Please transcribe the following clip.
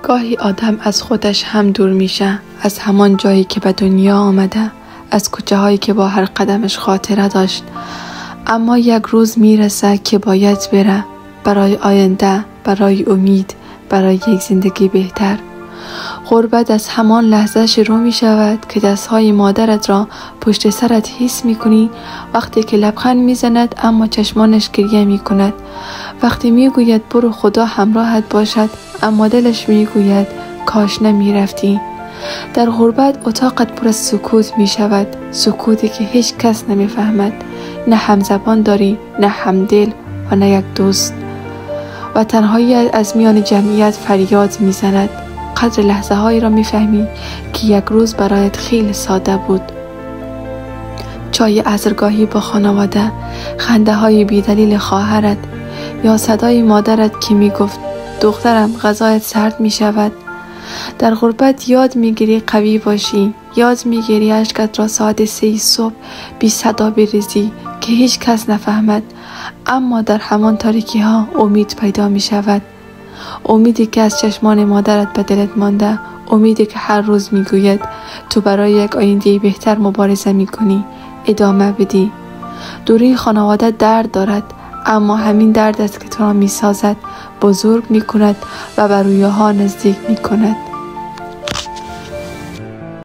گاهی آدم از خودش هم دور میشه، از همان جایی که به دنیا آمده، از کوچه هایی که با هر قدمش خاطره داشت. اما یک روز میرسه که باید بره، برای آینده، برای امید، برای یک زندگی بهتر. غربت از همان لحظه شروع می شود که دستهای مادرت را پشت سرت حس می کنی، وقتی که لبخند می زند اما چشمانش گریه می کند، وقتی می گوید برو خدا همراهت باشد اما دلش می گوید کاش نمی رفتی. در غربت اتاقت پر از سکوت می شود، سکوتی که هیچ کس نمی فهمد، نه همزبان داری، نه همدل و نه یک دوست، و تنهایی از میان جمعیت فریاد می زند. قدر لحظه هایی را می فهمی که یک روز برایت خیلی ساده بود. چای عصرگاهی با خانواده، خنده های بیدلیل خواهرت، یا صدای مادرت که می گفت دخترم غذایت سرد می شود. در غربت یاد می گیری قوی باشی، یاد می گیری اشکت را ساعت 3 صبح بی صدا بریزی که هیچ کس نفهمد، اما در همان تاریکی ها امید پیدا می شود. امیدی که از چشمان مادرت به دلت مانده، امیدی که هر روز می گوید تو برای یک آینده بهتر مبارزه می کنی، ادامه بدی. دوری خانواده درد دارد، اما همین درد است که تو را می سازد، بزرگ می کند و به رویاها نزدیک می کند.